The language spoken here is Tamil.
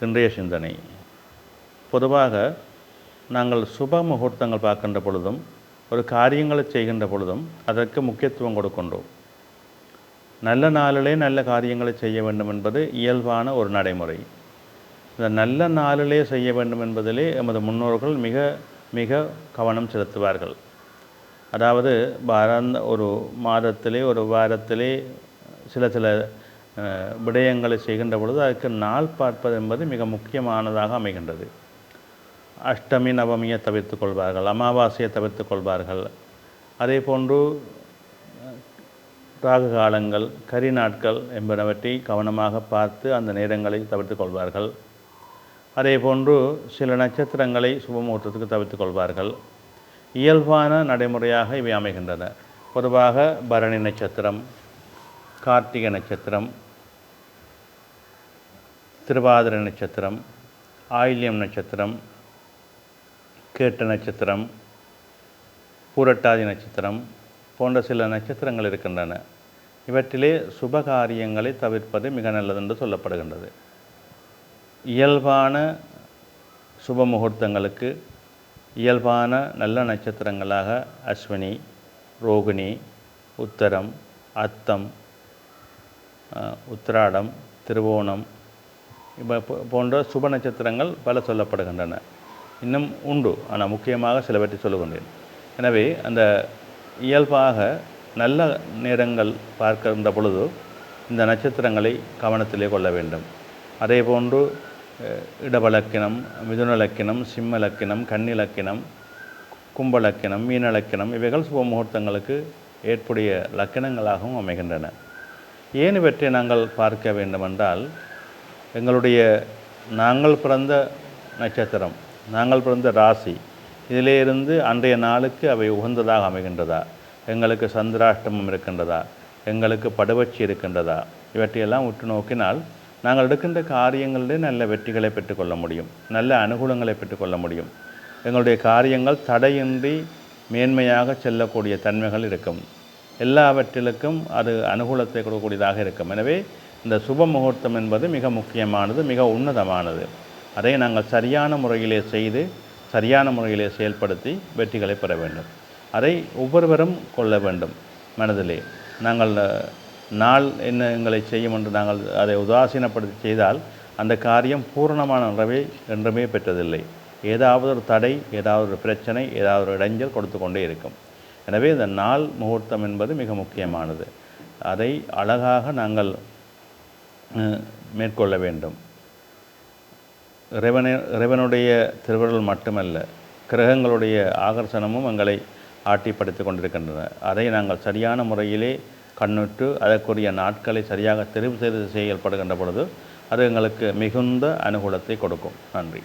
இன்றைய சிந்தனை. பொதுவாக நாங்கள் சுப முகூர்த்தங்கள் பார்க்கின்ற பொழுதும் ஒரு காரியங்களை செய்கின்ற பொழுதும் அதற்கு முக்கியத்துவம் கொடுக்கின்றோம். நல்ல நாளிலே நல்ல காரியங்களை செய்ய வேண்டும் என்பது இயல்பான ஒரு நடைமுறை. இந்த நல்ல நாளிலே செய்ய வேண்டும் என்பதிலே எமது முன்னோர்கள் மிக மிக கவனம் செலுத்துவார்கள். அதாவது ஒரு மாதத்திலே ஒரு வாரத்திலே சில சில விடயங்களை செய்கின்ற பொழுது அதுக்கு நாள் பார்ப்பது என்பது மிக முக்கியமானதாக அமைகின்றது. அஷ்டமி நவமியை தவிர்த்து கொள்வார்கள், அமாவாசையை தவிர்த்து கொள்வார்கள். அதே போன்று ராகு காலங்கள், கரி நாட்கள் என்பனவற்றை கவனமாக பார்த்து அந்த நேரங்களை தவிர்த்து கொள்வார்கள். அதே போன்று சில நட்சத்திரங்களை சுபமுகூர்த்தத்துக்கு தவிர்த்து கொள்வார்கள். இயல்பான நடைமுறையாக இவை அமைகின்றன. பொதுவாக பரணி நட்சத்திரம், கார்த்திகை நட்சத்திரம், திருவாதிரை நட்சத்திரம், ஆயில்யம் நட்சத்திரம், கேட்ட நட்சத்திரம், பூரட்டாதி நட்சத்திரம் போன்ற சில நட்சத்திரங்கள் இருக்கின்றன. இவற்றிலே சுபகாரியங்களை தவிர்ப்பது மிக நல்லதென்று சொல்லப்படுகின்றது. இயல்பான சுப முகூர்த்தங்களுக்கு இயல்பான நல்ல நட்சத்திரங்களாக அஸ்வினி, ரோகிணி, உத்தரம், அத்தம், உத்திராடம், திருவோணம் போன்ற சுப நட்சத்திரங்கள் பல சொல்லப்படுகின்றன. இன்னும் உண்டு, ஆனால் முக்கியமாக சிலவற்றை சொல்லுகின்றேன். எனவே அந்த இயல்பாக நல்ல நேரங்கள் பார்க்கின்ற பொழுது இந்த நட்சத்திரங்களை கவனத்திலே கொள்ள வேண்டும். அதே போன்று இடபலக்கினம், மிதுனலக்கினம், சிம்மலக்கினம், கன்னிலக்கினம், கும்பலக்கினம், மீனலக்கினம் இவைகள் சுப முகூர்த்தங்களுக்கு ஏற்புடைய லக்கினங்களாகவும் அமைகின்றன. ஏன் இவற்றை நாங்கள் பார்க்க வேண்டுமென்றால், எங்களுடைய நாங்கள் பிறந்த நட்சத்திரம், நாங்கள் பிறந்த ராசி, இதிலே இருந்து அன்றைய நாளுக்கு அவை உகந்ததாக அமைகின்றதா, எங்களுக்கு சந்திராஷ்டமம் இருக்கின்றதா, எங்களுக்கு படுவட்சி இருக்கின்றதா, இவற்றையெல்லாம் உற்று நோக்கினால் நாங்கள் எடுக்கின்ற காரியங்களிலே நல்ல வெற்றிகளை பெற்றுக்கொள்ள முடியும், நல்ல அனுகூலங்களை பெற்றுக்கொள்ள முடியும். எங்களுடைய காரியங்கள் தடையின்றி மேன்மையாக செல்லக்கூடிய தன்மைகள் இருக்கும். எல்லாவற்றிலுக்கும் அது அனுகூலத்தை கொடுக்கக்கூடியதாக இருக்கும். எனவே இந்த சுப முகூர்த்தம் என்பது மிக முக்கியமானது, மிக உன்னதமானது. அதை நாங்கள் சரியான முறையிலே செய்து சரியான முறையிலே செயல்படுத்தி வெற்றிகளை பெற வேண்டும். அதை ஒவ்வொருவரும் கொள்ள வேண்டும் மனதிலே. நாங்கள் நாள் என்ன எங்களை செய்யும் என்று நாங்கள் அதை உதாசீனப்படுத்தி செய்தால் அந்த காரியம் பூரணமான நிறைவை என்றுமே பெற்றதில்லை. ஏதாவது ஒரு தடை, ஏதாவது ஒரு பிரச்சனை, ஏதாவது ஒரு இடைஞ்சல் கொடுத்து கொண்டே இருக்கும். எனவே இந்த நாள் முகூர்த்தம் என்பது மிக முக்கியமானது. அதை அழகாக நாங்கள் மேற்கொள்ள வேண்டும். இறைவனுடைய திருவருள் மட்டுமல்ல, கிரகங்களுடைய ஆகர்ஷணமும் எங்களை ஆட்டிப்படுத்தி கொண்டிருக்கின்றன. அதை நாங்கள் சரியான முறையிலே கண்ணுற்று அதற்குரிய நாட்களை சரியாக தெரிவு செய்து செயல்படுகின்ற பொழுது அது எங்களுக்கு மிகுந்த அனுகூலத்தை கொடுக்கும். நன்றி.